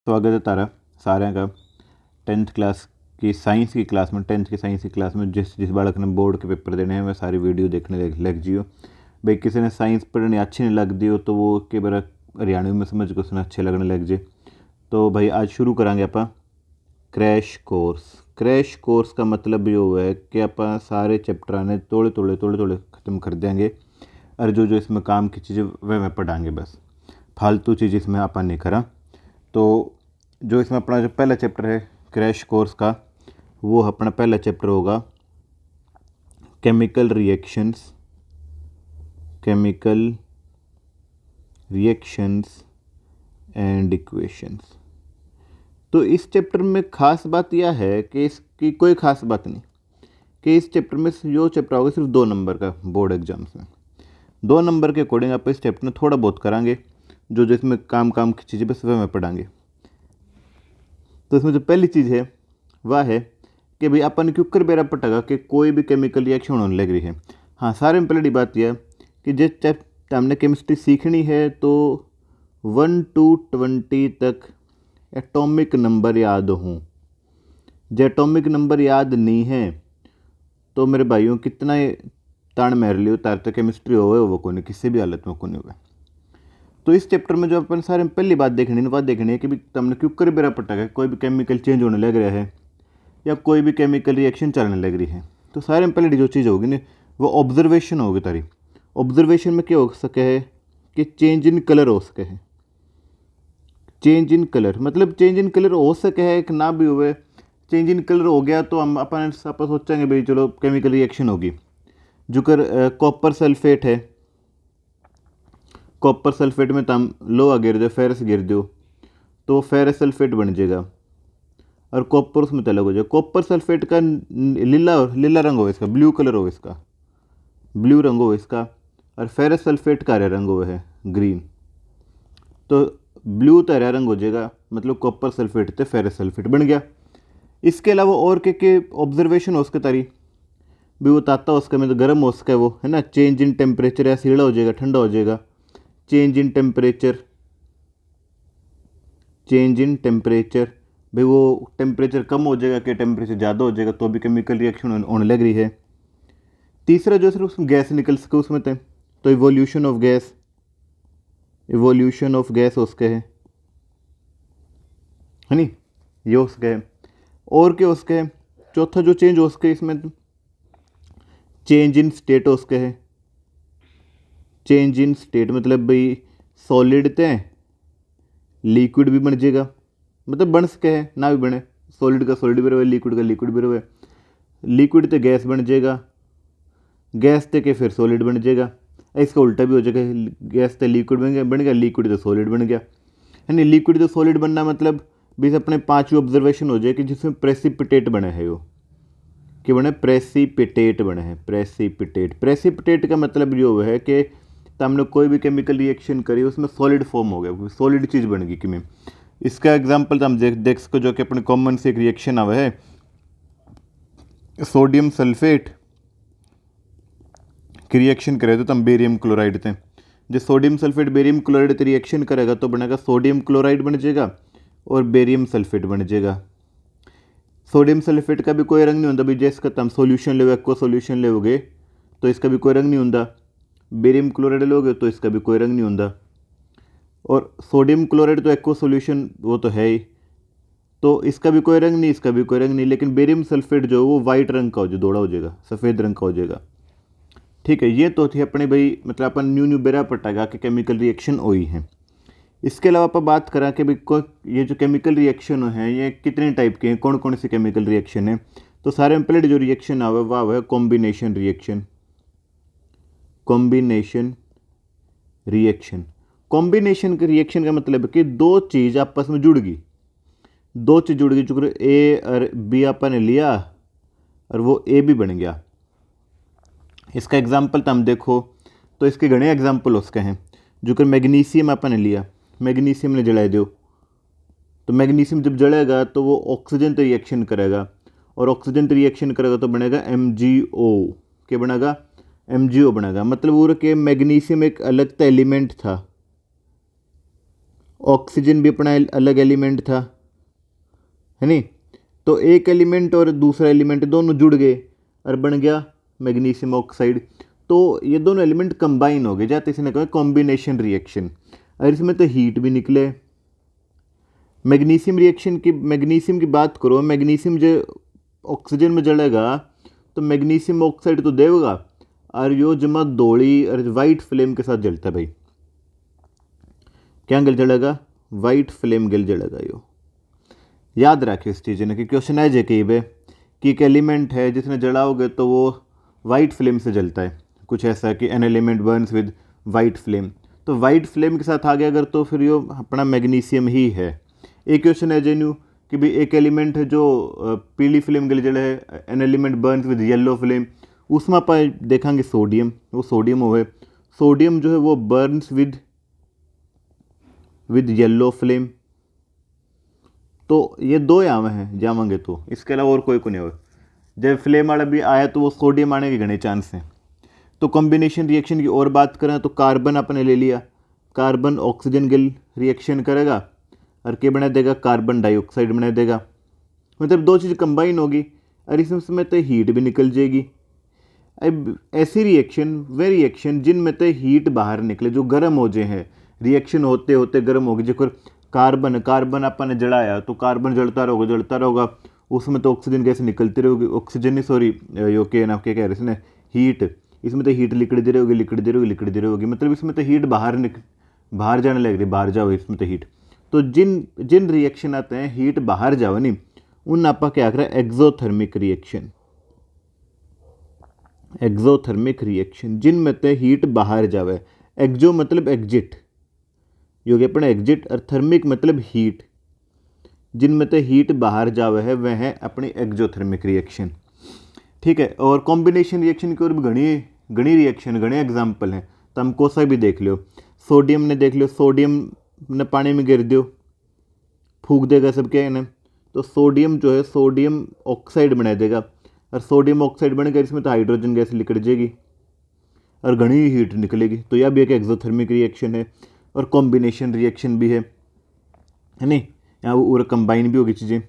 स्वागत है तारा सारे का 10th क्लास की साइंस की क्लास में 10th की साइंस की क्लास में जिस बालक ने बोर्ड के पेपर देने हैं वह सारी वीडियो देखने लग जियो। भाई किसी ने साइंस पढ़नी अच्छी नहीं लगती हो तो वो के बार हरियाणवी में समझ को उसने अच्छे लगने लग जाए। तो भाई आज शुरू करांगे आप क्रैश कोर्स का मतलब यो है कि आप सारे चैप्टर ने थोड़े थोड़े ख़त्म कर देंगे और जो जो इसमें काम की चीज़ें वह मैं पढ़ाएंगे, बस फालतू चीज़ इसमें आप नहीं करा। तो जो इसमें अपना जो पहला चैप्टर है क्रैश कोर्स का, वो अपना पहला चैप्टर होगा केमिकल रिएक्शंस एंड इक्वेशंस। तो इस चैप्टर में ख़ास बात यह है कि इसकी कोई ख़ास बात नहीं कि इस चैप्टर में जो चैप्टर होगा सिर्फ 2 नंबर का बोर्ड एग्जाम्स में 2 नंबर के अकॉर्डिंग आप इस चैप्टर में थोड़ा बहुत करांगे, जो इसमें काम की चीज़ें बस वह में पढ़ाएंगे। तो इसमें जो पहली चीज़ है वह है कि भाई अपन क्यों बेरा पटेगा कि कोई भी केमिकल रिएक्शन होने लग रही है। हाँ, सारे में पहली बात यह कि जब हमने केमिस्ट्री सीखनी है तो 1 to 20 तक एटॉमिक नंबर याद हों। जो एटॉमिक नंबर याद नहीं है तो मेरे भाइयों कितना ताण मार लियो तार तो केमिस्ट्री हो को नहीं, किसी भी हालत में को नहीं हुआ। तो इस चैप्टर में जो अपन सारे में पहली बात देखनी है कि भी तुमने क्यों बेरा पटेगा कोई भी केमिकल चेंज होने लग रहा है या कोई भी केमिकल रिएक्शन चलने लग रही है। तो सारे में पहले जो चीज़ होगी ना वो ऑब्जर्वेशन होगी तारी। ऑब्जर्वेशन में क्या हो सके है कि चेंज इन कलर हो सके है। चेंज इन कलर मतलब चेंज इन कलर हो सके है कि ना भी हुए, चेंज इन कलर हो गया तो हम अपन सोचेंगे भाई चलो केमिकल रिएक्शन होगी। जो कर कॉपर सल्फेट है, कॉपर सल्फेट में तुम लोहा गिर दो, फेरस गिर दो तो वो फेरस सल्फेट बन जाएगा और कॉपर उसमें अलग हो जाएगा। कॉपर सल्फेट का लीला रंग हो इसका, ब्लू कलर हो इसका, ब्लू रंग हो इसका, और फेरस सल्फेट का हरा रंग हो है ग्रीन। तो ब्लू तो हरा रंग हो जाएगा, मतलब कॉपर सल्फेट तो फेरस सल्फेट बन गया। इसके अलावा और के ऑब्जर्वेशन हो उसके तारी भी वो ताता हो उसका में तो गर्म हो सका है वो, है ना। चेंज इन टेम्परेचर या सीढ़ा हो जाएगा, ठंडा हो जाएगा। चेंज इन टेम्परेचर भाई वो टेम्परेचर कम हो जाएगा कि टेम्परेचर ज़्यादा हो जाएगा तो भी केमिकल रिएक्शन होने लग रही है। तीसरा जो सिर्फ उसमें गैस निकल सके उसमें थे तो इवोल्यूशन ऑफ गैस उसके है नहीं, ये उसके है। और क्या उसके है, चौथा जो चेंज हो सके इसमें चेंज इन स्टेट उसके है। चेंज इन स्टेट मतलब भाई सॉलिड थे लिक्विड भी बन जाएगा, मतलब बन सके है ना भी बने, सॉलिड का सॉलिड भी रहे, लिक्विड का लिक्विड भी रहे। लिक्विड तो गैस बन जाएगा, गैस थे के फिर सॉलिड बन जाएगा। इसका उल्टा भी हो जाएगा, गैस तो लिक्विड बन गया, लिक्विड तो सॉलिड बन गया, है नहीं। लिक्विड तो सॉलिड बनना मतलब भी अपने 5वीं ऑब्जर्वेशन हो जाए कि जिसमें प्रेसिपिटेट बने है वो कि बने प्रेसिपिटेट बने हैं। प्रेसिपिटेट का मतलब जो है कि हमने कोई भी केमिकल रिएक्शन करी उसमें सॉलिड फॉर्म हो गया, सॉलिड चीज़ बन गई कि में। इसका एग्जांपल हम देख सको जो कि अपने कॉमन से एक रिएक्शन आवे है सोडियम सल्फेट की रिएक्शन करे तो हम बेरियम क्लोराइड थे। जो sodium sulphate barium chloride reaction करेगा तो बनेगा सोडियम क्लोराइड बन जाएगा और बेरियम सल्फेट बन जाएगा। सोडियम सल्फेट का भी कोई रंग नहीं होता भाई, जैसे तुम सोल्यूशन ले एक्वा सोल्यूशन लोगे तो इसका भी कोई रंग नहीं होता। बेरियम क्लोराइड लोगे तो इसका भी कोई रंग नहीं होता। और सोडियम क्लोराइड तो एक्वा सोल्यूशन वो तो है ही, तो इसका भी कोई रंग नहीं, इसका भी कोई रंग नहीं। लेकिन बेरियम सल्फेट जो वो वाइट रंग का हो जाए, दौड़ा हो जाएगा, सफ़ेद रंग का हो जाएगा। ठीक है, ये तो थी अपने भाई मतलब अपन न्यू बेरा पटागा कि केमिकल रिएक्शन हुई है। इसके अलावा आप बात करें कि भाई ये जो केमिकल रिएक्शन है ये कितने टाइप के हैं, कौन कौन से केमिकल रिएक्शन है। तो सारे में पहले जो रिएक्शन आवे वह है कॉम्बिनेशन रिएक्शन। कॉम्बिनेशन के रिएक्शन का मतलब है कि दो चीज़ आपस में जुड़ गई, जो ए और बी अपन ने लिया और वो ए भी बन गया। इसका एग्जाम्पल तो हम देखो तो इसके घने एग्जाम्पल उसके हैं। जो कर मैग्नीशियम अपन ने लिया, मैग्नीशियम ने जला दो तो मैग्नीशियम जब जलेगा तो वो ऑक्सीजन तो रिएक्शन करेगा और ऑक्सीजन तो रिएक्शन करेगा तो बनेगा MgO। क्या बनेगा, MgO बनेगा। मतलब वो कि मैग्नीशियम एक अलग था एलिमेंट था ऑक्सीजन भी अपना अलग एलिमेंट था, है नहीं। तो एक एलिमेंट और दूसरा एलिमेंट दोनों जुड़ गए और बन गया मैग्नीशियम ऑक्साइड। तो ये दोनों एलिमेंट कंबाइन हो गए, जाते इसने कहा कॉम्बिनेशन रिएक्शन, और इसमें तो हीट भी निकले। मैग्नीशियम की बात करो, मैग्नीशियम जो ऑक्सीजन में जलेगा तो मैग्नीशियम ऑक्साइड तो देगा, और यो जमा धोली और वाइट फ्लेम के साथ जलता है भाई। क्या गल जलेगा? वाइट फ्लेम गल जलेगा। यो याद रखियो इस चीज़ ने कि क्वेश्चन है जे कई बे कि एक एलिमेंट है जिसने जलाओगे तो वो वाइट फ्लेम से जलता है, कुछ ऐसा कि an element Burns with white flame. तो वाइट फ्लेम के साथ आ गया अगर, तो फिर यो अपना मैग्नीशियम ही है। एक क्वेश्चन है जेन्यू कि भाई एक एलिमेंट है जो पीली फ्लेम गल जले है, an element Burns with yellow flame, उसमें आप देखेंगे सोडियम, वो सोडियम हो, सोडियम जो है वो बर्न्स विद येलो फ्लेम। तो ये दो यहाँ हैं जावांगे, तो इसके अलावा और कोई को नहीं हो। जब फ्लेम वाला भी आया तो वो सोडियम आने के घने चांस हैं। तो कॉम्बिनेशन रिएक्शन की और बात करें तो कार्बन अपने ले लिया, कार्बन ऑक्सीजन गिल रिएक्शन करेगा और क्या बना देगा? कार्बन डाइऑक्साइड बना देगा। मतलब दो चीज़ कंबाइन होगी और इसमें तो हीट भी निकल जाएगी। अब ऐसी रिएक्शन वे रिएक्शन जिनमें तो हीट बाहर निकले, जो गर्म हो जाए हैं, रिएक्शन होते होते गर्म होगी। जो कार्बन अपन ने जलाया तो कार्बन जलता रहोगा, उसमें तो ऑक्सीजन गैस निकलती रहेगी, ऑक्सीजन नहीं सॉरी यो के ना क्या कह रहे इसने हीट, इसमें तो हीट लिक्विड दे रहोगी, मतलब इसमें तो हीट बाहर जाने लग रही, बाहर जाओ इसमें तो हीट। तो जिन रिएक्शन आते हैं हीट बाहर जाओ नहीं, उन आपा क्या करें? एक्सोथर्मिक रिएक्शन जिनमें तो हीट बाहर जावे। एक्जो मतलब एग्जिट, यो गया अपना एग्जिट, और थर्मिक मतलब हीट, जिनमें तो हीट बाहर जावे है वह है अपनी एक्जोथर्मिक रिएक्शन। ठीक है। और कॉम्बिनेशन रिएक्शन की और भी घनी रिएक्शन, घने एग्जाम्पल हैं, तो हम कोसा भी देख लो। सोडियम ने देख लो, सोडियम ने पानी में गिर दो, फूक देगा सब क्या इन्हें, तो सोडियम जो है सोडियम ऑक्साइड बना देगा, और सोडियम ऑक्साइड बनेगा इसमें तो हाइड्रोजन गैस निकल जाएगी और घनी हीट निकलेगी। तो यह भी एक एक्सोथर्मिक रिएक्शन है और कॉम्बिनेशन रिएक्शन भी है नहीं, यहाँ वो कंबाइन भी होगी चीज़ें।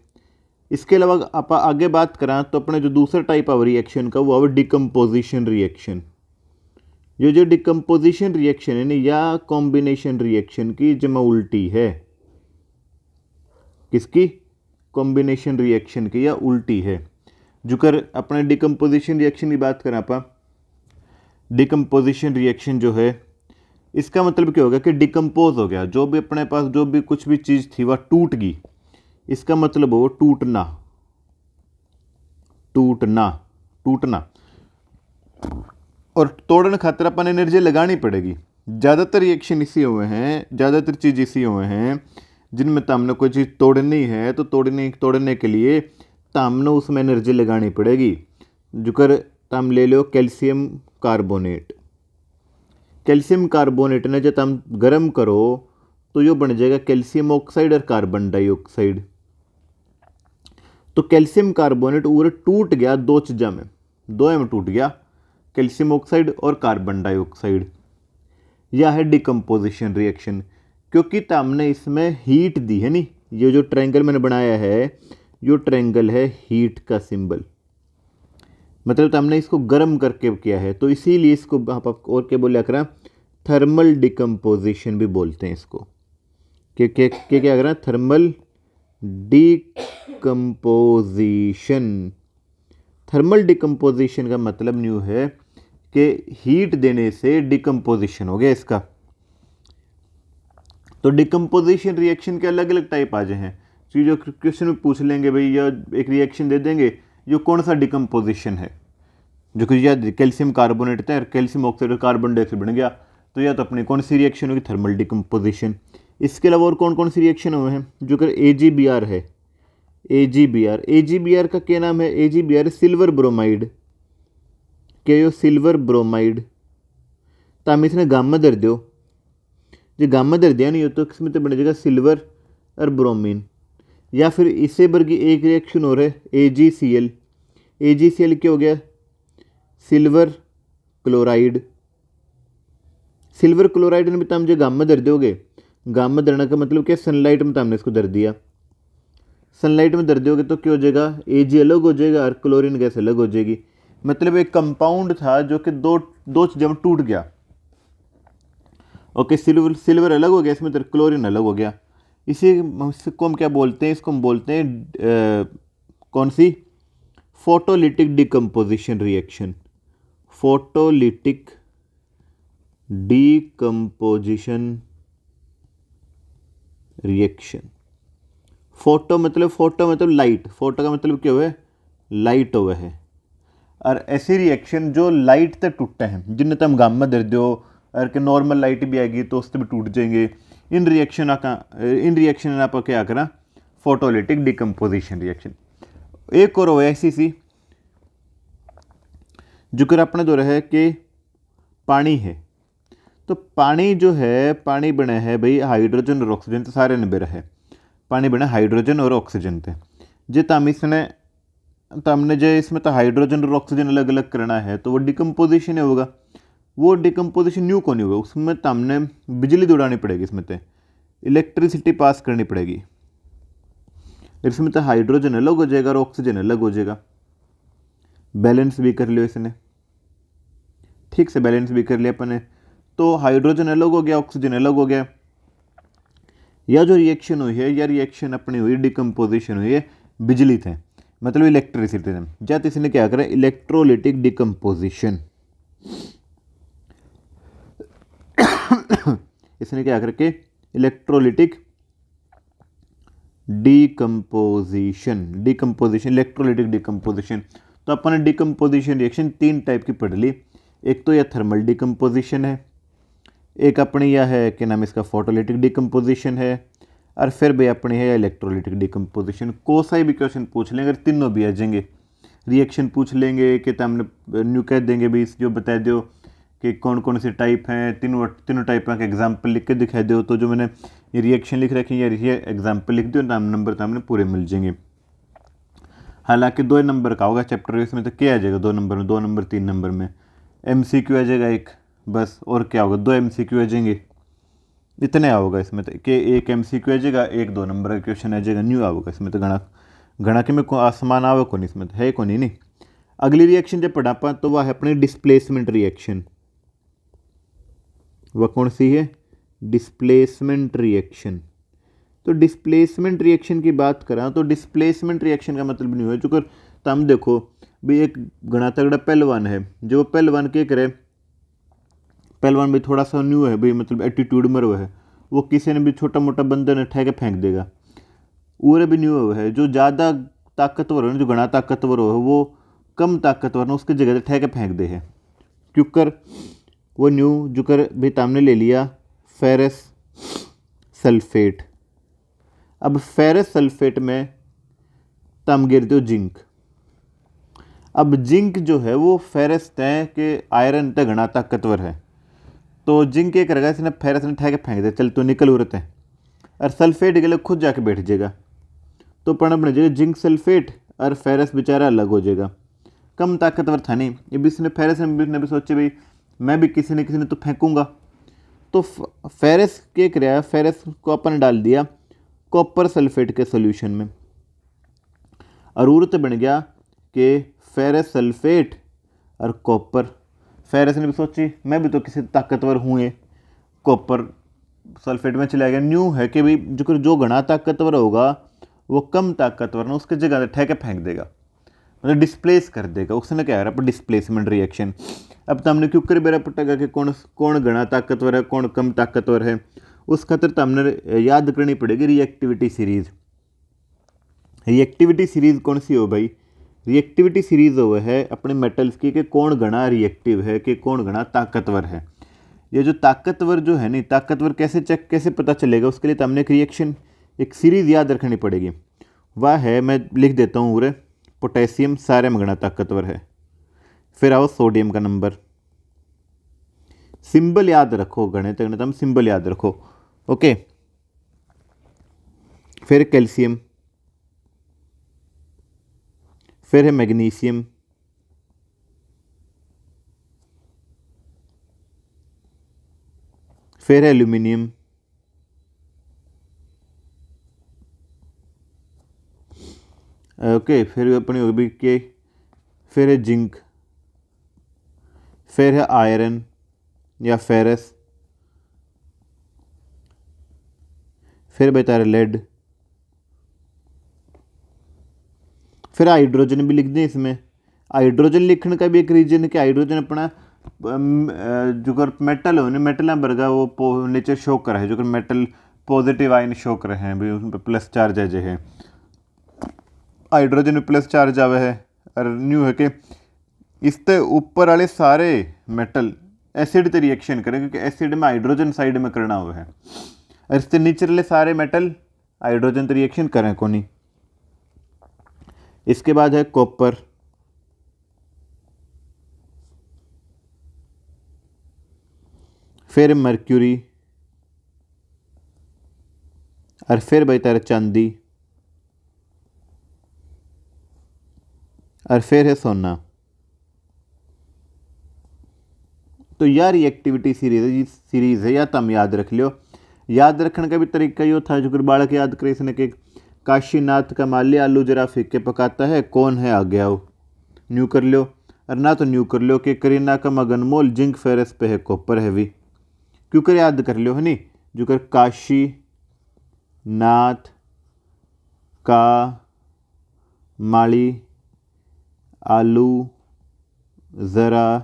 इसके अलावा आप आगे बात करें तो अपने जो दूसरा टाइप ऑफ रिएक्शन का वो है डिकम्पोजिशन रिएक्शन। जो डिकम्पोजिशन रिएक्शन है ना, या कॉम्बिनेशन रिएक्शन की जमा उल्टी है। किसकी? कॉम्बिनेशन रिएक्शन की या उल्टी है। जो कर अपने डिकम्पोजिशन रिएक्शन की बात करें आप, डिकम्पोजिशन रिएक्शन जो है इसका मतलब क्या होगा कि डिकम्पोज हो गया, जो भी अपने पास जो भी कुछ भी चीज़ थी वह टूट गई, इसका मतलब हो टूटना। और तोड़ने खातर अपन एनर्जी लगानी पड़ेगी। ज़्यादातर रिएक्शन इसी हुए हैं, ज़्यादातर चीज़ इसी हुए हैं जिनमें तो हमने कोई चीज़ तोड़नी है तो तोड़ने के लिए तो हमने उसमें एनर्जी लगानी पड़ेगी। जुकर हम ले लो कैल्शियम कार्बोनेट ने जब हम गर्म करो तो यो बन जाएगा कैल्शियम ऑक्साइड और कार्बन डाइऑक्साइड। तो कैल्शियम कार्बोनेट पूरा टूट गया दो चीज़ों में, दो में टूट गया, कैल्शियम ऑक्साइड और कार्बन डाइऑक्साइड। यह है डिकम्पोजिशन रिएक्शन, क्योंकि हमने इसमें हीट दी है नहीं। ये जो ट्रायंगल मैंने बनाया है, यो ट्रायंगल है हीट का सिंबल, मतलब हमने इसको गर्म करके किया है, तो इसीलिए इसको आप और क्या बोलिया करा? थर्मल डिकम्पोजिशन भी बोलते हैं इसको। क्या करा? Thermal decomposition. थर्मल डिकम्पोजिशन का मतलब न्यू है कि हीट देने से डिकम्पोजिशन हो गया इसका। तो डिकम्पोजिशन रिएक्शन के अलग अलग टाइप आ जाए हैं। तो जो क्वेश्चन में पूछ लेंगे भाई, या एक रिएक्शन दे देंगे जो कौन सा डिकम्पोजिशन है, जो कि या कैल्शियम कार्बोनेट था, कैल्शियम ऑक्साइड और कार्बन डाइऑक्साइड बन गया, तो या तो अपनी कौन सी रिएक्शन होगी? Thermal decomposition. इसके अलावा और कौन कौन सी रिएक्शन हुए हैं? जो कि AgBr है, AgBr का क्या नाम है? AgBr सिल्वर ब्रोमाइड, क्या यो सिल्वर ब्रोमाइड। तो हम इसने गामा दर दो, जो गामा दर दिया नहीं हो तो किसमें तो बन जाएगा सिल्वर और ब्रोमीन। या फिर इससे बढ़ की एक रिएक्शन हो रहा है AgCl। AgCl क्या हो गया? Silver chloride. सिल्वर क्लोराइड में तो हम जो गामा दर दोगे, गामा दरना का मतलब क्या, सनलाइट में तो हमने इसको दर दिया, सनलाइट में दर दोगे तो क्या हो जाएगा, Ag अलग हो जाएगा और क्लोरीन गैस अलग हो जाएगी। मतलब एक कंपाउंड था जो कि दो दो चीज़ों में टूट गया। ओके, सिल्वर सिल्वर अलग हो गया, इसमें तो क्लोरीन अलग हो गया। इसको हम क्या बोलते हैं, इसको हम बोलते हैं कौन सी, photolytic decomposition reaction. Photolytic decomposition reaction. Photo मतलब लाइट, फोटो का मतलब क्या हुआ है, लाइट हुआ है। और ऐसी रिएक्शन जो लाइट तक टूटते हैं, जिन्हें हम गामा दे दो और कि नॉर्मल लाइट भी आएगी तो उससे भी टूट जाएंगे। इन रिएक्शन आप क्या करा, फोटोलिटिक डिकम्पोजिशन रिएक्शन। एक और ऐसी सी जो कर अपने दो है कि पानी है, तो पानी जो है, पानी बना है भाई हाइड्रोजन और ऑक्सीजन तो सारे ने बेरा है, पानी बना हाइड्रोजन और ऑक्सीजन थे। जे तम इसने तो हमने जो इसमें तो हाइड्रोजन और ऑक्सीजन अलग अलग करना है तो वो डिकम्पोजिशन होगा। वो डिकम्पोजिशन न्यू कौन होगा, उसमें तो हमने बिजली दौड़ानी पड़ेगी, इसमें तो इलेक्ट्रिसिटी पास करनी पड़ेगी। इसमें तो हाइड्रोजन अलग हो जाएगा और ऑक्सीजन अलग हो जाएगा। बैलेंस भी कर लियो इसने, ठीक से बैलेंस भी कर लिया अपन ने, तो हाइड्रोजन अलग हो गया, ऑक्सीजन अलग हो गया। यह जो रिएक्शन हुई है, यह रिएक्शन अपनी हुई, डिकम्पोजिशन हुई है बिजली थे, मतलब इलेक्ट्रिसिटी थे। जब इसने क्या करा, इलेक्ट्रोलिटिक डिकम्पोजिशन। इसने क्या करके इलेक्ट्रोलिटिक डिकम्पोजिशन इलेक्ट्रोलिटिक डिकम्पोजिशन। तो अपन ने डिकम्पोजिशन रिएक्शन 3 टाइप की पढ़ ली। एक तो यह थर्मल डिकम्पोजिशन है, एक अपनी यह है कि नाम इसका फोटोलिटिक डिकम्पोजिशन है, और फिर भी अपनी है इलेक्ट्रोलिटिक डिकम्पोजिशन। कोसा भी क्वेश्चन पूछ लेंगे, अगर तीनों भी आ जाएंगे। रिएक्शन पूछ लेंगे कि हमने न्यू कह देंगे भी, जो बता दो कि कौन कौन से टाइप हैं, तीनों टाइप का एग्जाम्पल लिख के दिखा दो। तो जो मैंने ये रिएक्शन लिख रखी है, ये एग्जाम्पल लिख दो, नाम नंबर तो हमने पूरे मिल जाएंगे। हालांकि 2 नंबर का होगा चैप्टर, इसमें तो क्या आ जाएगा 2 नंबर में, 2 नंबर 3 नंबर में MCQ आ जाएगा एक बस, और क्या होगा 2 MCQ आ जाएंगे, इतने आओगे इसमें तो कि एक MCQ आ जाएगा, एक 2 नंबर का क्वेश्चन आ जाएगा, न्यू आओगे इसमें तो घना घना के में आसमान आवे को नहीं, इसमें तो है को नहीं। अगली रिएक्शन जब पढ़ा पा तो वह है अपनी डिस्प्लेसमेंट रिएक्शन। वह कौन सी है, डिस्प्लेसमेंट रिएक्शन। तो डिस्प्लेसमेंट रिएक्शन की बात करा तो डिस्प्लेसमेंट रिएक्शन का मतलब नहीं हुआ चुकर, तो हम देखो भी एक घना तगड़ा पहलवान है, जो पहलवान के करे, पहलवान भी थोड़ा सा न्यू है भाई, मतलब एटीट्यूड में वो है, वो किसी ने भी छोटा मोटा बंदे ने ठह के फेंक देगा। और भी न्यू है, जो ज़्यादा ताकतवर हो, जो घना ताकतवर हो, वो कम ताकतवर ना उसकी जगह ठह के फेंक दे है, क्योंकि वो न्यू जुकर भी तामने ले लिया फेरस सल्फेट। अब फेरस सल्फेट में तम गिर दो जिंक। अब जिंक जो है वो फेरस तय के आयरन तय घना ताकतवर है, तो जिंक क्या करेगा, इसने फेरस ने ठह के फेंक दे, चल तो निकल उरत है, और सल्फेट के लिए खुद जाके बैठ जाएगा, तो प्रणब बन जाएगा जिंक सल्फेट, और फेरस बेचारा अलग हो जाएगा। कम ताकतवर था नहीं, ये भी इसने फेरस ने भी सोचे भाई मैं भी किसी न तो फेंकूंगा, तो फेरस क्या कराया, फेरस को अपन डाल दिया कॉपर सल्फेट के सोल्यूशन में, और उरत बन गया कि फेरस सल्फेट और कॉपर। फेरस ने भी सोची मैं भी तो किसी ताकतवर हूँ, ये कॉपर सल्फेट में चला गया। न्यू है कि भाई जो घना ताकतवर होगा वो कम ताकतवर ना उसके जगह ठहके फेंक देगा, मतलब डिस्प्लेस कर देगा। उसने क्या है डिस्प्लेसमेंट रिएक्शन। अब तो हमने क्यों कर बेरा पटेगा कि कौन कौन घना ताकतवर है, कौन कम ताकतवर है, उस खातर तो हमने याद करनी पड़ेगी रिएक्टिविटी सीरीज। रिएक्टिविटी सीरीज कौन सी हो भाई, रिएक्टिविटी सीरीज हो है अपने मेटल्स की कि कौन घना रिएक्टिव है, कि कौन घना ताकतवर है। ये जो ताकतवर जो है नहीं, ताकतवर कैसे पता चलेगा, उसके लिए तो हमने एक रिएक्शन एक सीरीज याद रखनी पड़ेगी। वह है, मैं लिख देता हूँ पूरे, पोटेशियम सारे में घना ताकतवर है, फिर आओ सोडियम का नंबर, सिंबल याद रखो, गणित हम सिंबल याद रखो, ओके। फिर कैल्शियम, फिर है मैग्नीशियम, फिर है एल्यूमिनियम, ओके, फिर अपनी होगी के, फिर है जिंक, फिर है आयरन या फेरस, फिर बता रहे लेड, फिर हाइड्रोजन भी लिख दें इसमें। हाइड्रोजन लिखने का भी एक रीजन है कि हाइड्रोजन अपना जो कर मेटल हो मेटल वर्गा वो नीचे शो कर है, जो कर मेटल पॉजिटिव आयन शो कर हैं भी, उस पर प्लस चार्ज है जो है हाइड्रोजन में प्लस चार्ज आवे है। और न्यू है कि इससे ऊपर वाले सारे मेटल एसिड से रिएक्शन करें, क्योंकि एसिड में हाइड्रोजन साइड में करना हुआ है, और इससे नीचे वाले सारे मेटल हाइड्रोजन से रिएक्शन करें को नहीं। इसके बाद है कॉपर, फिर मर्क्यूरी, और फिर बता रहे चांदी, और फिर है सोना। तो यह रिएक्टिविटी सीरीज है, या तो हम याद रख लियो। याद रखने का भी तरीका यो था, जो बालक याद करे इसने कि काशीनाथ का माली आलू जरा फीक के पकाता है, कौन है आ गया हो, न्यू कर लो। और ना तो न्यू कर लो कि करीना का मगन मोल जिंक फेरस पे है कॉपर हैवी, क्यों कर याद कर लो है नी, जो कर काशी नाथ का माली आलू ज़रा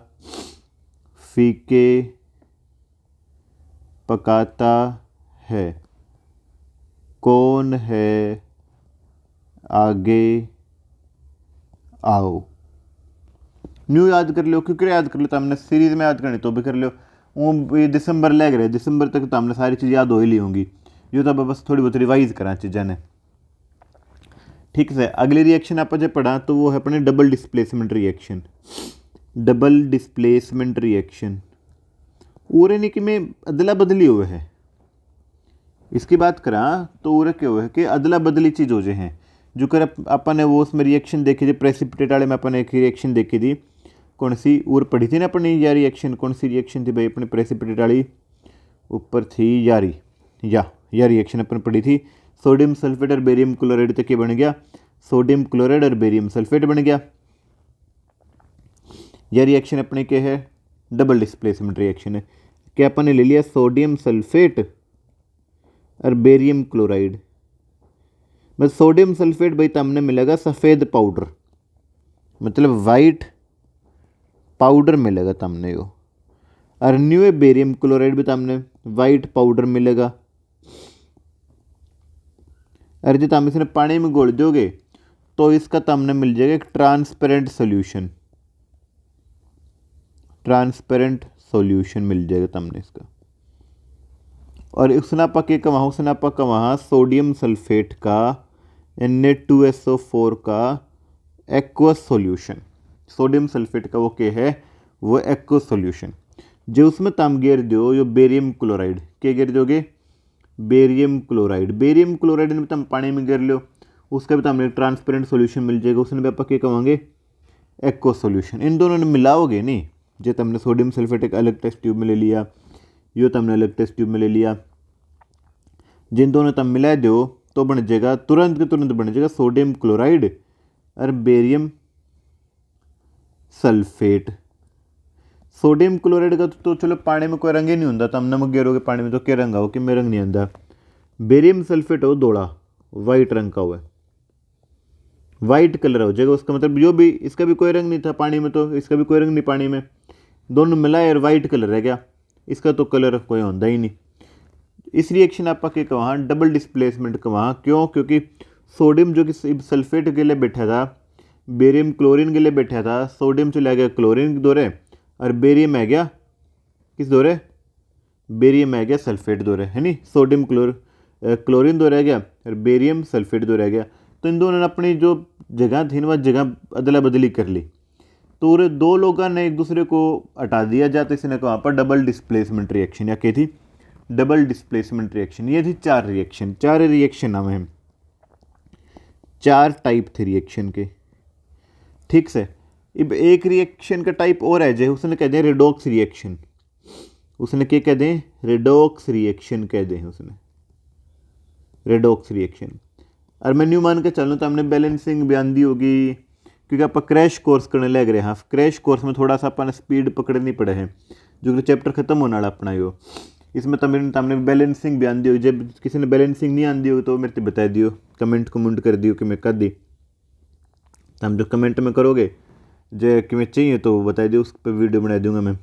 फीके पकाता है, कौन है आगे आओ। न्यू याद कर लो, क्योंकि याद कर लो तो हमने सीरीज में याद करनी तो भी कर लो। वो ये दिसंबर लग रहे, दिसंबर तक तो हमने सारी चीज़ याद हो ही ली होंगी, ये तो बस थोड़ी बहुत रिवाइज करा चीज़ें ने। ठीक है, अगली रिएक्शन आप जो पढ़ा तो वो है अपने double displacement reaction. Double displacement reaction उरे नहीं कि में अदला बदली हुए है, इसकी बात करा तो उरे क्या हुआ है कि अदला बदली चीज़ हो जाए हैं, जो कर अपन ने वो उसमें रिएक्शन देखी थी प्रेसिपिटेट वाले में, अपन एक रिएक्शन देखी थी कौन सी उर पढ़ी थी ना अपनी, या रिएक्शन कौन सी रिएक्शन थी भाई अपने प्रेसिपिटेट वाली, ऊपर थी यारी, या रिएक्शन अपन पढ़ी थी, सोडियम सल्फेट और बेरियम क्लोराइड तक ये बन गया, सोडियम क्लोराइड और बेरियम सल्फेट बन गया। यह रिएक्शन अपने के है डबल डिस्प्लेसमेंट रिएक्शन है, क्या अपन ने ले लिया सोडियम सल्फेट और बेरियम क्लोराइड, बस सोडियम सल्फेट भाई तमने मिलेगा सफ़ेद पाउडर, मतलब वाइट पाउडर मिलेगा तमने वो, और न्यू बेरियम क्लोराइड भी तमने वाइट पाउडर मिलेगा। और जो तुम इसने पानी में घोल दोगे तो इसका तमने मिल जाएगा एक ट्रांसपेरेंट सोल्यूशन, ट्रांसपेरेंट सॉल्यूशन मिल जाएगा तमने इसका। और उसने आपा के कहा, उसने आपा का वहाँ सोडियम सल्फेट का Na2SO4 का एक्वस सॉल्यूशन, सोडियम सल्फेट का वो के है वो एक्वस सॉल्यूशन, जो उसमें तम गिर दो यो बेरियम क्लोराइड, के गिर दोगे बेरियम क्लोराइड, बेरियम क्लोराइड में तुम पानी में गिर लो, उसका भी तमने ट्रांसपेरेंट सॉल्यूशन मिल जाएगा, उसने भी आपा के कहेंगे एक्वस सॉल्यूशन। इन दोनों ने मिलाओगे नहीं, जो तुमने सोडियम सल्फेट एक अलग टेस्ट ट्यूब में ले लिया, यो तुमने अलग टेस्ट ट्यूब में ले लिया, जिन दोनों तुम मिला दो तो बन जाएगा तुरंत के तुरंत बन जाएगा सोडियम क्लोराइड और बेरियम सल्फेट। सोडियम क्लोराइड का तो चलो पानी में कोई रंग ही नहीं होता, तुम नमक गिरोगे पानी में तो क्या रंग आओ कि में रंग नहीं आता। बेरियम सल्फेट हो दौड़ा वाइट रंग का हुआ, वाइट कलर हो जाएगा उसका, मतलब जो भी इसका भी कोई रंग नहीं था पानी में तो इसका भी कोई रंग नहीं पानी में, दोनों मिलाए और वाइट कलर रह गया, इसका तो कलर कोई होता ही नहीं। इस रिएक्शन आप के वहाँ डबल डिस्प्लेसमेंट का वहाँ क्यों, क्योंकि सोडियम जो कि सल्फेट के लिए बैठा था बेरियम क्लोरीन के लिए बैठा था, सोडियम चला गया क्लोरीन दौरे और बेरियम आ गया किस दौरे, बेरियम आ गया सल्फेट दौरे है नी, सोडियम क्लोरीन दो रह गया और बेरियम सल्फेट दो रह गया। तो इन दोनों ने अपनी जो जगह थी वह जगह अदला बदली कर ली, तो उरे दो लोगों ने एक दूसरे को हटा दिया जाता, इसने कहा पर डबल डिस्प्लेसमेंट रिएक्शन, या क्या थी डबल डिस्प्लेसमेंट रिएक्शन। ये थी चार रिएक्शन नाम है, चार टाइप थे रिएक्शन के। ठीक से अब एक रिएक्शन का टाइप और है, जो उसने कह दें रेडॉक्स रिएक्शन, उसने क्या कह दें रेडॉक्स रिएक्शन कह दें उसने, रेडॉक्स रिएक्शन। और मैं न्यू मान के चलूँ तो हमने बैलेंसिंग भी आंदी होगी, क्योंकि आप क्रैश कोर्स करने लग रहे हैं। हाँ, क्रैश कोर्स में थोड़ा सा अपन स्पीड पकड़नी पड़े हैं, जो कि चैप्टर खत्म होने वाला अपना यो। इसमें हमने बैलेंसिंग भी आंदी हो। जब किसी ने बैलेंसिंग नहीं आंदी हो तो मेरे को बता दियो, कमेंट कर दियो कि मैं कर दी। तो हम जो कमेंट में करोगे जो कि मैं चाहिए तो बता दियो, उस पर वीडियो बना दूंगा मैं।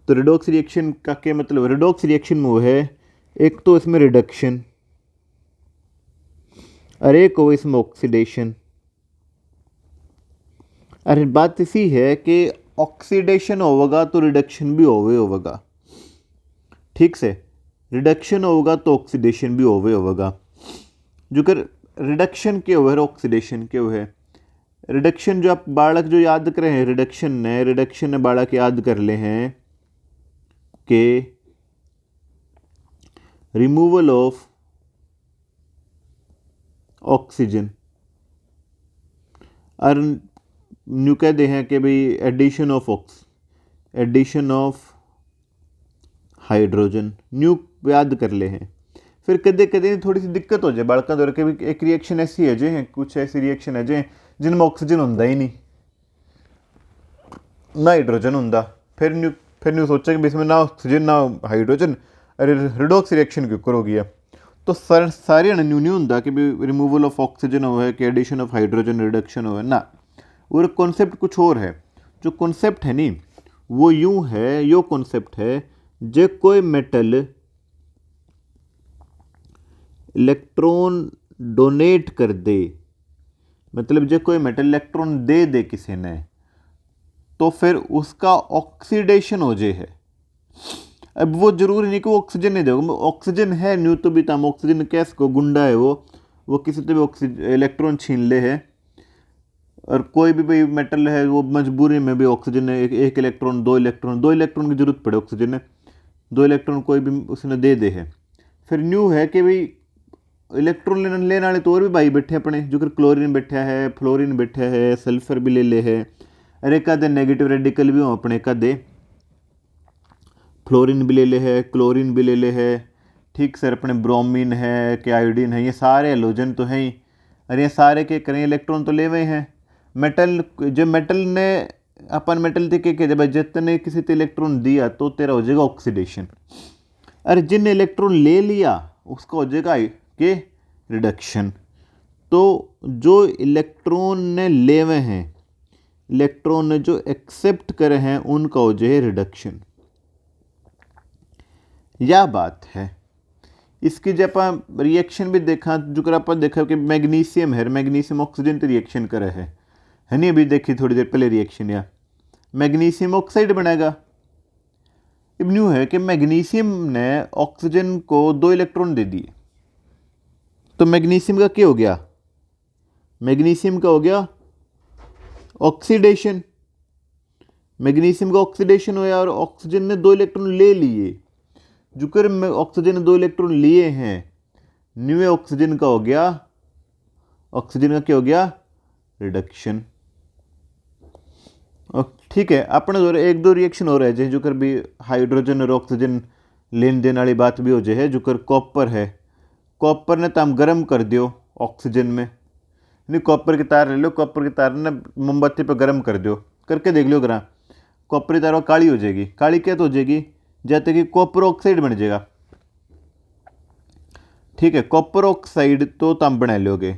तो रिडॉक्स रिएक्शन का क्या मतलब? रिडॉक्स रिएक्शन में वो है, एक तो इसमें रिडक्शन और एक हो इसमें ऑक्सीडेशन। अरे बात इसी है कि ऑक्सीडेशन होगा तो रिडक्शन भी होगा, ठीक से। रिडक्शन होगा तो ऑक्सीडेशन भी होगा। जो कर रिडक्शन क्यों है, ऑक्सीडेशन क्यों है? रिडक्शन जो आप बालक जो याद कर रहे हैं, रिडक्शन ने बालक याद कर ले हैं कि रिमूवल ऑफ ऑक्सीजन, और न्यू कहते हैं कि भाई एडिशन ऑफ हाइड्रोजन, न्यू याद कर ले हैं। फिर कदे कदे थोड़ी सी दिक्कत हो जाए बालका दौर के भी, एक रिएक्शन ऐसी है जो कुछ ऐसी रिएक्शन है जो जिनमें ऑक्सीजन होंदा ही नहीं ना हाइड्रोजन होंदा। फिर न्यू सोचा कि इसमें ना ऑक्सीजन ना हाइड्रोजन, अरे रिडॉक्स रिएक्शन क्यों करोगी है? तो सारे न्यू नहीं होंदा कि भी रिमूवल ऑफ ऑक्सीजन हो है कि एडिशन ऑफ हाइड्रोजन रिडक्शन हो है ना। और कॉन्सेप्ट कुछ और है। जो कॉन्सेप्ट है नी वो यूं है, यो कॉन्सेप्ट है, जे कोई मेटल इलेक्ट्रॉन डोनेट कर दे, मतलब जो कोई मेटल इलेक्ट्रॉन दे किसी ने, तो फिर उसका ऑक्सीडेशन हो जाए है। अब वो जरूरी नहीं कि वो ऑक्सीजन नहीं देगा, ऑक्सीजन है न्यू तो भी तम ऑक्सीजन कैस को गुंडा है वो किसी से भी इलेक्ट्रॉन छीन ले है। और कोई भी भाई मेटल है वो मजबूरी में भी ऑक्सीजन है, एक इलेक्ट्रॉन दो इलेक्ट्रॉन की जरूरत पड़े ऑक्सीजन है, 2 इलेक्ट्रॉन कोई भी उसने दे है। फिर न्यू है कि भाई इलेक्ट्रॉन लेने वाले तो और भी भाई बैठे अपने, जो कि क्लोरीन बैठा है, फ्लोरीन बैठा है, सल्फर भी ले है। अरे कदे नेगेटिव रेडिकल भी हो अपने, कदे फ्लोरीन भी ले है, क्लोरीन भी ले है, ठीक सर। अपने ब्रोमीन है कि आयोडीन है, ये सारे हेलोजन तो हैं ही। अरे ये सारे के करें इलेक्ट्रॉन तो ले हुए हैं। मेटल जो मेटल ने अपन मेटल थे के जब जितने किसी ते इलेक्ट्रॉन दिया तो तेरा हो जाएगा ऑक्सीडेशन। अरे जिन इलेक्ट्रॉन ले लिया उसका हो जाएगा के रिडक्शन। तो जो इलेक्ट्रॉन ने ले हुए हैं, इलेक्ट्रॉन ने जो एक्सेप्ट करे हैं, उनका हो जाए रिडक्शन। यह बात है। इसकी जब आप रिएक्शन भी देखा, जो कर आप देखा कि मैग्नीशियम है, मैग्नीशियम ऑक्सीजन तो रिएक्शन करे है नहीं? अभी देखी थोड़ी देर पहले रिएक्शन, या मैग्नीशियम ऑक्साइड बनेगा। अब न्यू है कि मैग्नीशियम ने ऑक्सीजन को 2 इलेक्ट्रॉन दे दिए, तो मैग्नीशियम का क्या हो गया? मैग्नीशियम का हो गया ऑक्सीडेशन। मैग्नीशियम का ऑक्सीडेशन हुआ और ऑक्सीजन ने 2 इलेक्ट्रॉन ले लिए। जो कर ऑक्सीजन ने 2 इलेक्ट्रॉन लिए हैं, न्यू ऑक्सीजन का हो गया, ऑक्सीजन का क्या हो गया? रिडक्शन। ठीक है, अपने दो एक दो रिएक्शन हो रहे हैं जो कर भी हाइड्रोजन और ऑक्सीजन लेन देन वाली बात भी हो जाए। जो कर कॉपर है, कॉपर ने तो हम गर्म कर दियो ऑक्सीजन में, नहीं कॉपर की तार ले लो, कॉपर की तार ने मोमबत्ती पे गर्म कर दो, करके देख लो करा, कॉपर की तार काली हो जाएगी। काली क्या तो हो जाएगी? जैसे कि कॉपर ऑक्साइड बन जाएगा। ठीक है, कॉपर ऑक्साइड तो तुम बना लोगे।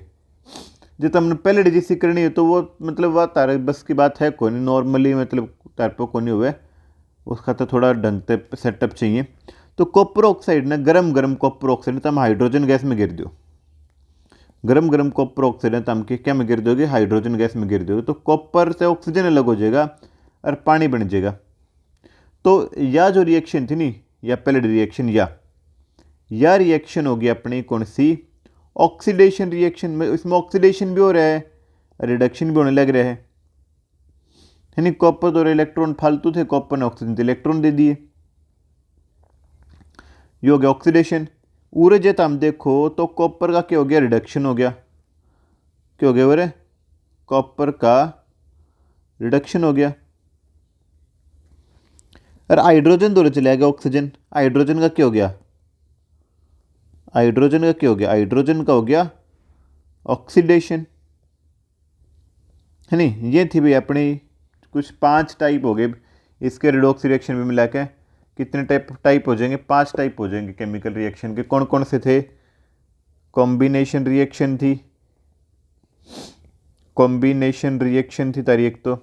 जो तुमने पहले डिजिसी करनी है तो वो मतलब वह तारे बस की बात है कौन, नॉर्मली मतलब तार पर कौन हुए, उसका तो थोड़ा ढंग से सेटअप चाहिए। तो कॉपर ऑक्साइड ने गरम कॉपर ऑक्साइड ने तुम हाइड्रोजन गैस में गिर दो, गरम कॉपर ऑक्साइड है तुम क्या में गिर दोगे? हाइड्रोजन गैस में गिर दोगे। तो कॉपर से ऑक्सीजन अलग हो जाएगा और पानी बन जाएगा। तो यह जो रिएक्शन थी नी, या पहले रिएक्शन, या रिएक्शन होगी अपनी कौन सी? ऑक्सीडेशन रिएक्शन में। इसमें ऑक्सीडेशन भी हो रहा है, रिडक्शन भी होने लग रहा है नहीं? कॉपर तो इलेक्ट्रॉन फालतू थे, कॉपर ने ऑक्सीजन तो इलेक्ट्रॉन दे दिए, ये हो गया ऑक्सीडेशन। ऊर्जा हम देखो तो कॉपर का क्या हो गया? रिडक्शन हो गया। क्या हो गया? बोरे कॉपर का रिडक्शन हो गया। और हाइड्रोजन दो चला गया ऑक्सीजन, हाइड्रोजन का क्या हो गया? हाइड्रोजन का क्या हो गया? हाइड्रोजन का हो गया ऑक्सीडेशन, है नहीं। ये थी भाई अपनी कुछ 5 टाइप हो गए। इसके रिडॉक्स रिएक्शन में मिला के कितने टाइप हो जाएंगे? 5 टाइप हो जाएंगे केमिकल रिएक्शन के। कौन कौन से थे? कॉम्बिनेशन रिएक्शन थी, कॉम्बिनेशन रिएक्शन थी तारीख तो,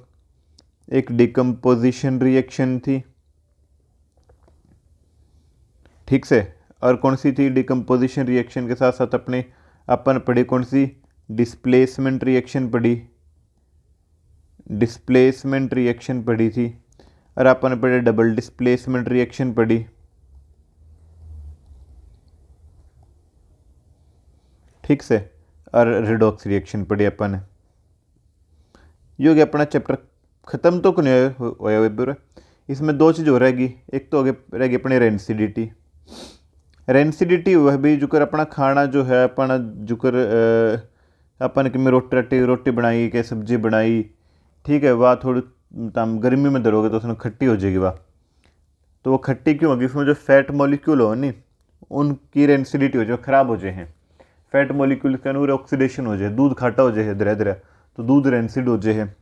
एक डिकम्पोजिशन रिएक्शन थी, ठीक से। और कौन सी थी डिकम्पोजिशन रिएक्शन के साथ साथ अपने अपन पढ़ी कौन सी? डिस्प्लेसमेंट रिएक्शन पढ़ी, डिस्प्लेसमेंट रिएक्शन पढ़ी थी। और अपन पढ़े डबल डिस्प्लेसमेंट रिएक्शन पढ़ी, ठीक से। और रिडॉक्स रिएक्शन पढ़ी अपन ने। ये हो गया अपना चैप्टर ख़त्म तो नहीं होया पूरा। इसमें 2 चीज़ हो रहेगी। एक तो रहेगी अपनी रेंसिडिटी। रेंसिडिटी वह भी जुकर अपना खाना जो है अपना जुकर अपन कि में रोटी बनाई के सब्जी बनाई, ठीक है, वह थोड़ी तम गर्मी में धरोगे तो उसमें खट्टी हो जाएगी वह। तो वो खट्टी क्यों होगी? उसमें जो फैट मॉलिक्यूल हो नहीं, उनकी रेंसिडिटी हो जाए, ख़राब हो जाए हैं। फैट मॉलिक्यूल के अनुसार ऑक्सीडेशन हो जाए, दूध खाटा हो जाए धीरे धीरे, तो दूध रेंसिड हो जाए,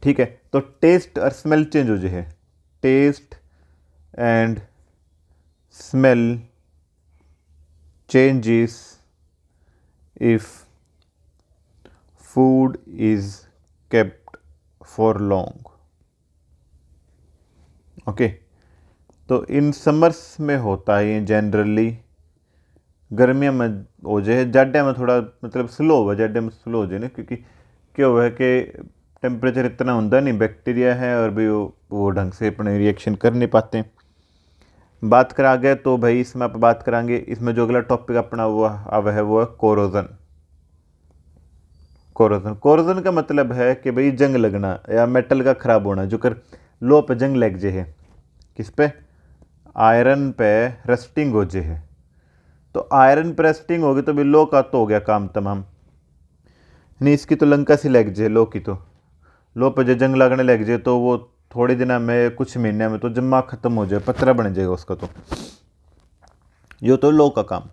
ठीक है। तो टेस्ट और स्मेल चेंज हो जाए, taste and smell changes if food is kept for long, okay. तो इन समर्स में होता है जनरली, गर्मियों में हो जाए, जाडे में थोड़ा मतलब स्लो हो, जाडे में स्लो हो जाए ना, क्योंकि क्या हुआ है कि टेम्परेचर इतना होता नहीं, बैक्टीरिया है और भी वो ढंग से अपने रिएक्शन कर नहीं पाते। बात करा गया तो भाई इसमें आप बात करांगे, इसमें जो अगला टॉपिक अपना वो है कोरोजन। कोरोजन का मतलब है कि भाई जंग लगना या मेटल का खराब होना, जो कर लो पे जंग लग जाए, किस पे? आयरन पे रस्टिंग हो जाए। तो आयरन पे रस्टिंग होगी तो भी लो का तो हो गया काम तमाम। नहीं, इसकी तो लंका सी लग जाए, लो की तो लो पे जो जंग लगने लग जाए तो वो थोड़े दिन में, कुछ महीने में तो जमा खत्म हो जाए, पतरा बन जाएगा उसका। तो यो तो लो का काम।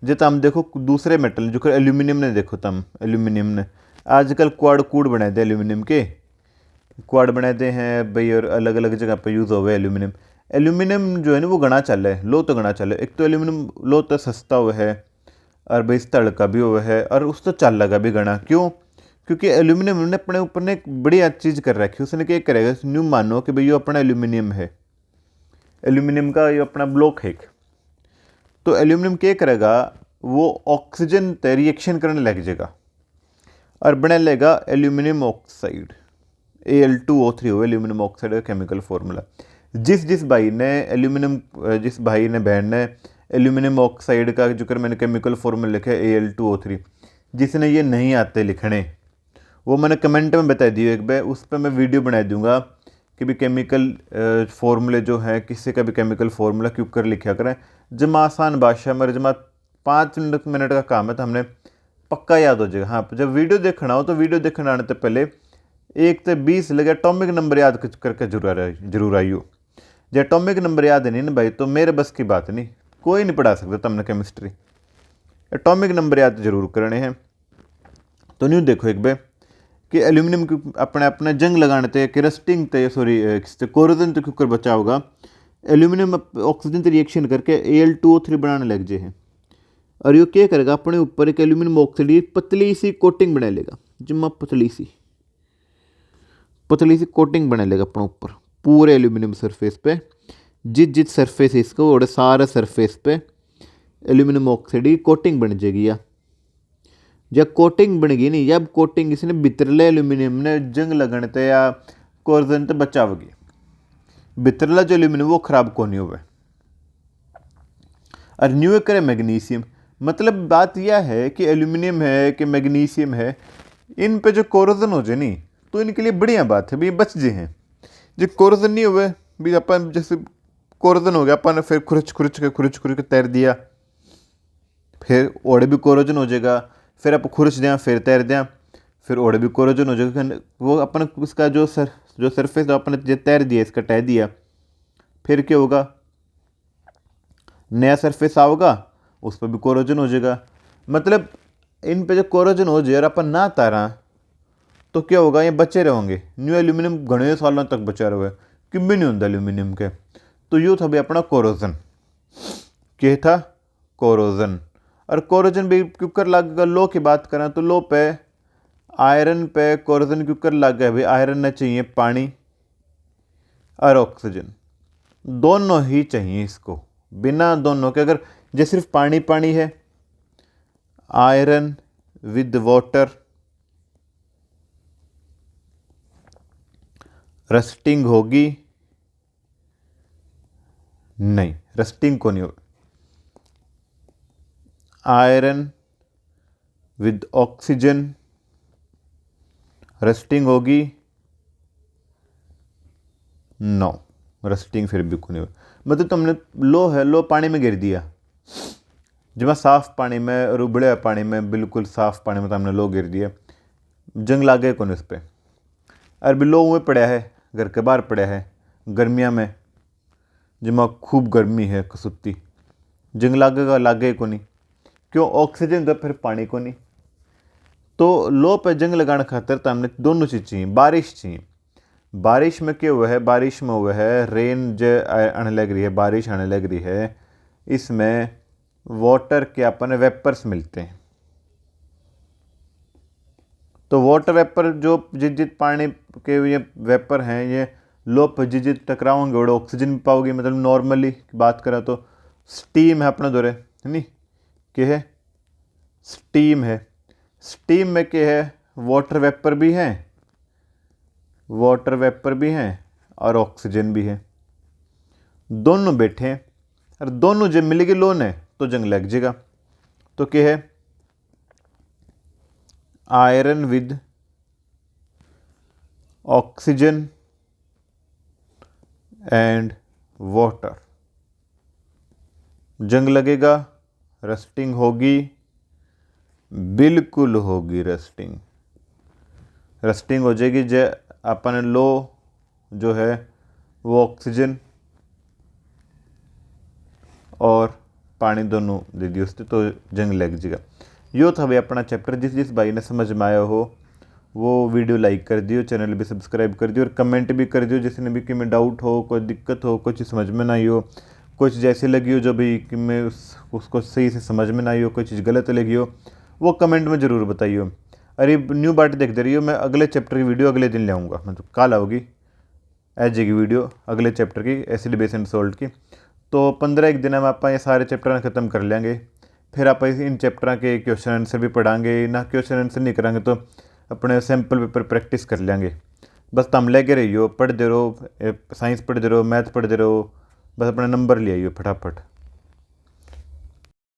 जो तम देखो दूसरे मेटल जो एल्यूमिनियम ने, देखो तम एल्यूमिनियम ने आजकल क्वाड कूड बनाए दे, एल्यूमिनियम के क्वाड बनाए दे हैं भाई, और अलग अलग जगह पे यूज़ हो गए एल्यूमिनियम। एल्यूमिनियम जो है ना वो घना चल है, लो तो घना चल है। एक तो एल्यूमिनियम लो तो सस्ता हुआ है, और भाई स्थल का भी हुआ है, और उस तो चल लगा भी घना। क्यों? क्योंकि एल्यूमिनियम ने अपने ऊपर ने एक बढ़िया चीज़ कर रखी है। उसने क्या करेगा, न्यू मानो कि भाई ये अपना एल्यूमिनियम है, एल्यूमिनियम का ये अपना ब्लॉक है। तो एल्यूमिनियम क्या करेगा, वो ऑक्सीजन ते रिएक्शन करने लग जाएगा और बने लेगा एल्यूमिनियम ऑक्साइड, Al2O3 हो एल्यूमिनियम ऑक्साइड का केमिकल फॉर्मूला। जिस भाई ने बहन ने एल्यूमिनियम ऑक्साइड का जो कर मैंने केमिकल फॉर्मूला लिखा है Al2O3, जिसने ये नहीं आते लिखने, वो मैंने कमेंट में बता दिया एक बार, उस पर मैं वीडियो बना दूंगा कि भी केमिकल फॉर्मूले जो हैं, किसी का भी केमिकल फार्मूला क्यों कर लिखा करें, जमा आसान भाषा में, जमा 5 मिनट का काम है, तो हमने पक्का याद हो जाएगा। हाँ, जब वीडियो देखना हो तो वीडियो देखने आने से पहले 1 से 20 लगे एटॉमिक नंबर याद करके जरूर आइयो। जो एटॉमिक नंबर याद नहीं ना भाई, तो मेरे बस की बात नहीं, कोई नहीं पढ़ा सकता तुमने केमिस्ट्री। एटॉमिक नंबर याद जरूर करने हैं। तो न्यू देखो एक बार कि एल्यूमिनियम की अपने जंग लगाने ते कि रस्टिंग ते सॉरी कोरोजन तो क्यों बचा होगा, एल्यूमिनियम ऑक्सीजन से रिएक्शन करके Al2O3 बनाने लग जाए हैं। और ये क्या करेगा, अपने ऊपर एक एल्यूमिनियम ऑक्साइड पतली सी कोटिंग बना लेगा, जिम्मा पतली सी कोटिंग बना लेगा अपने ऊपर पूरे एल्यूमिनियम सरफेस पे। जिस सरफेस इसका वो सारे सरफेस पे एल्यूमिनियम ऑक्साइड की कोटिंग बन जाएगी। या जब कोटिंग बन गई नहीं, जब कोटिंग इसने भितरले एल्यूमिनियम ने जंग लगने ते या कोरोजन ते बचावगी, भितरला जो एल्यूमिनियम वो खराब को नहीं हुआ। और न्यू करे मैग्नीशियम, मतलब बात यह है कि एल्यूमिनियम है कि मैग्नीशियम है, इन पे जो कोरोजन हो जाए नहीं तो इनके लिए बढ़िया बात है, भी बच जाए हैं। जो कोरोजन नहीं हुए भी, अपन जैसे कोरोजन हो गया, अपन फिर खुरच के तैर दिया, फिर ओढ़े भी कोरोजन हो जाएगा, फिर आप खुरच दें फिर तैर दें, फिर ओढ़े भी कोरोजन हो जाएगा। वो अपन उसका जो सरफेस अपने तैर दिया, इसका टह दिया, फिर क्या होगा, नया सरफेस आओगा, उस पर भी कोरोजन हो जाएगा। मतलब इन पे जो कोरोजन हो जाए और अपन ना तारा तो क्या होगा, ये बचे रहेंगे। न्यू एल्यूमिनियम घने सालों तक बचा रहे कि भी नहीं होता एल्यूमिनियम के। तो यू था भी अपना कोरोजन, क्या था कोरोजन। और कोरोजन भी क्यों कर लगेगा, लो की बात करें तो लो पे आयरन पे कोरोजन क्यों कर लग गया भाई, आयरन ने चाहिए पानी और ऑक्सीजन, दोनों ही चाहिए इसको। बिना दोनों के अगर जो सिर्फ पानी पानी है, आयरन विद वाटर रस्टिंग होगी नहीं, रस्टिंग को नहीं होगी। आयरन विद ऑक्सीजन रस्टिंग होगी, नो रस्टिंग फिर भी को नहीं होगी। मतलब तुमने लो है, लो पानी में गिर दिया, जब मैं साफ पानी में और उबले पानी में, बिल्कुल साफ पानी में तो हमने लो गिर दिया, जंग लागे कौन उस पर। और भी लो में पड़ा है, घर के बाहर पड़ा है गर्मिया में, जमा खूब गर्मी है कसुत्ती, जंग लागेगा, लागे को नहीं, क्यों ऑक्सीजन तो फिर पानी को नहीं। तो लो पे जंग लगाने खातर तो हमने दोनों चीज़ चाहिए, बारिश चाहिए। बारिश में क्या हुआ है, बारिश में हुआ है रेन जो आने लग रही है, बारिश आने लग रही है, इसमें वाटर के अपन वेपर्स मिलते हैं। तो वाटर वेपर जो जित पानी के ये वेपर हैं, ये लो पर जित टकराओगे और ऑक्सीजन पाओगे। मतलब नॉर्मली बात करें तो स्टीम है अपने दौरे, है नी, क्या है स्टीम है। स्टीम में क्या है, वाटर वेपर भी है, वाटर वेपर भी हैं और ऑक्सीजन भी है, दोनों बैठे हैं। और दोनों जब मिलेगी लो ने तो जंग लग जाएगा। तो क्या है, iron with oxygen and water, जंग लगेगा, रस्टिंग होगी, बिल्कुल होगी रस्टिंग। रस्टिंग हो जाएगी जो अपन लो जो है वो ऑक्सीजन और पानी दोनों दे दी उससे, तो जंग लग जाएगा। यो था भाई अपना चैप्टर। जिस भाई ने समझ में आया हो वो वीडियो लाइक कर दियो, चैनल भी सब्सक्राइब कर दियो और कमेंट भी कर दियो, जिसने भी कि मैं डाउट हो, कोई दिक्कत हो, कुछ समझ में ना आई हो, कुछ जैसे लगी हो जो भी कि मैं उसको सही से समझ में ना आई हो, कोई चीज़ गलत लगी हो, वो कमेंट में ज़रूर बताइए। अरे न्यू बात देखते रहिए, मैं अगले चैप्टर की वीडियो अगले दिन ले आऊँगा, मतलब कल आओगी एज की वीडियो अगले चैप्टर की, एसिड बेस एंड सॉल्ट की। तो 15 दिन में आप ये सारे चैप्टर ख़त्म कर लेंगे। फिर आप इन चैप्टर के क्वेश्चन आंसर भी पढ़ाएंगे ना, क्वेश्चन आंसर नहीं करांगे तो अपने सैम्पल पेपर प्रैक्टिस कर लेंगे। बस तुम लेके रहियो, पढ़ते रहो, साइंस पढ़ते रहो, मैथ पढ़ते रहो, बस अपना नंबर ले आइयो फटाफट।